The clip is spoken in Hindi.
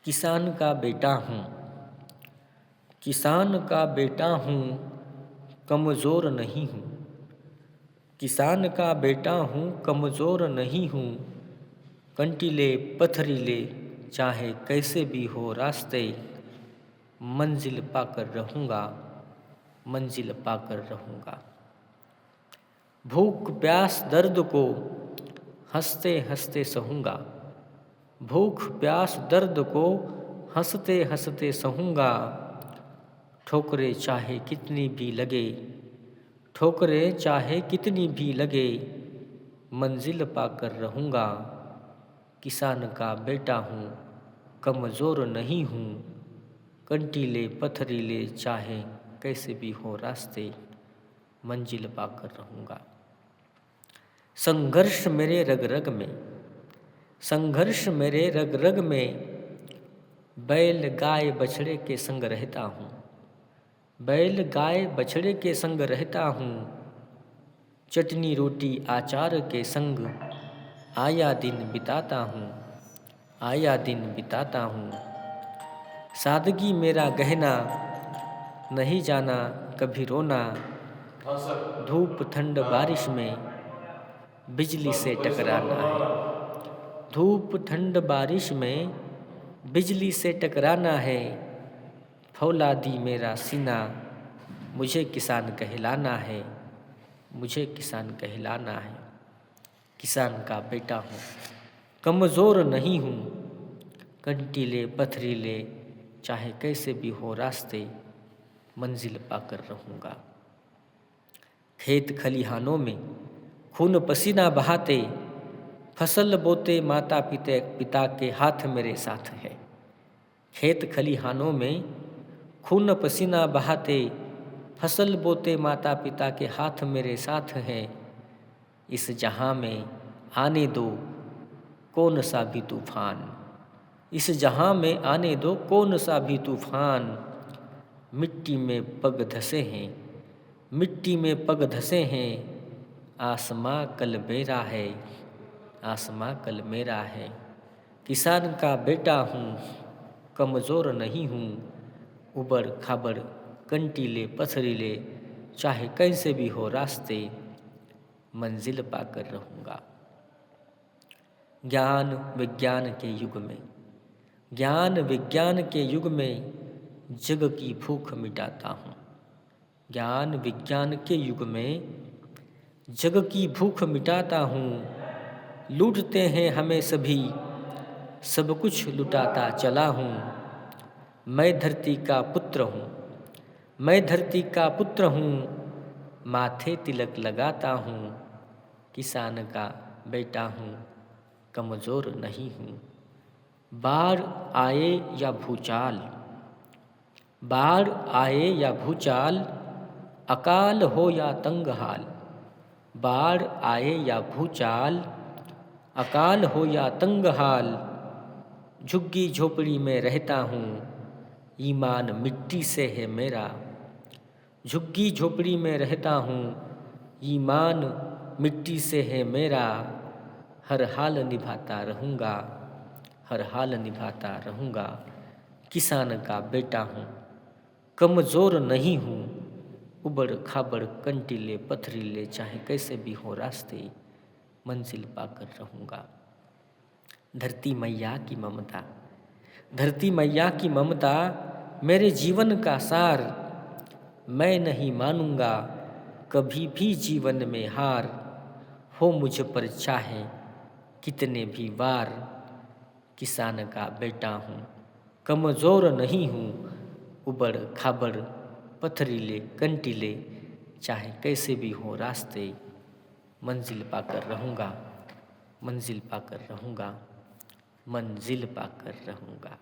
किसान का बेटा हूँ, किसान का बेटा हूँ, कमज़ोर नहीं हूँ। किसान का बेटा हूँ, कमज़ोर नहीं हूँ। कंटीले पथरीले चाहे कैसे भी हो रास्ते, मंजिल पाकर रहूँगा, मंजिल पाकर रहूँगा। भूख प्यास दर्द को हंसते हंसते सहूँगा, भूख प्यास दर्द को हंसते हंसते सहूँगा। ठोकरें चाहे कितनी भी लगे, ठोकरें चाहे कितनी भी लगे, मंजिल पाकर रहूँगा। किसान का बेटा हूँ, कमज़ोर नहीं हूँ। कंटीले पथरीले चाहे कैसे भी हो रास्ते, मंजिल पाकर रहूँगा। संघर्ष मेरे रग रग में, संघर्ष मेरे रग रग में, बैल गाय बछड़े के संग रहता हूँ, बैल गाय बछड़े के संग रहता हूँ। चटनी रोटी आचार के संग आया दिन बिताता हूँ, आया दिन बिताता हूँ। सादगी मेरा गहना, नहीं जाना कभी रोना। धूप ठंड बारिश में बिजली से टकराना है, धूप ठंड बारिश में बिजली से टकराना है। फौलादी मेरा सीना, मुझे किसान कहलाना है, मुझे किसान कहलाना है। किसान का बेटा हूँ, कमज़ोर नहीं हूँ। कंटीले पथरीले चाहे कैसे भी हो रास्ते, मंजिल पाकर रहूँगा। खेत खलिहानों में खून पसीना बहाते, फसल बोते माता पिता के हाथ मेरे साथ है। खेत खलिहानों में खून पसीना बहाते, फसल बोते माता पिता के हाथ मेरे साथ हैं। इस जहां में आने दो कौन सा भी तूफान, इस जहां में आने दो कौन सा भी तूफान। मिट्टी में पग धसे हैं, मिट्टी में पग धसे हैं। आसमां कल मेरा है, आसमां कल मेरा है। किसान का बेटा हूँ, कमज़ोर नहीं हूँ। उबड़ खाबड़ कंटीले पथरीले चाहे कैसे भी हो रास्ते, मंजिल पाकर रहूँगा। ज्ञान विज्ञान के युग में, ज्ञान विज्ञान के युग में जग की भूख मिटाता हूँ। ज्ञान विज्ञान के युग में जग की भूख मिटाता हूँ। लूटते हैं हमें सभी, सब कुछ लुटाता चला हूँ। मैं धरती का पुत्र हूँ, मैं धरती का पुत्र हूँ। माथे तिलक लगाता हूँ, किसान का बेटा हूँ, कमज़ोर नहीं हूँ। बाढ़ आए या भूचाल, बाढ़ आए या भूचाल, अकाल हो या तंग हाल। बाढ़ आए या भूचाल, अकाल हो या तंग हाल। झुग्गी झोपड़ी में रहता हूँ, ईमान मिट्टी से है मेरा। झुग्गी झोपड़ी में रहता हूँ, ईमान मिट्टी से है मेरा। हर हाल निभाता रहूँगा, हर हाल निभाता रहूँगा। किसान का बेटा हूँ, कमज़ोर नहीं हूँ। उबड़ खाबड़ कंटीले पथरीले चाहे कैसे भी हो रास्ते, मंजिल पाकर रहूँगा। धरती मैया की ममता, धरती मैया की ममता मेरे जीवन का सार। मैं नहीं मानूंगा कभी भी जीवन में हार। हो मुझ पर चाहे कितने भी वार। किसान का बेटा हूँ, कमज़ोर नहीं हूँ। उबड़ खाबड़ पथरीले कंटीले चाहे कैसे भी हो रास्ते, मंजिल पाकर रहूँगा, मंजिल पाकर रहूँगा, मंजिल पाकर रहूँगा।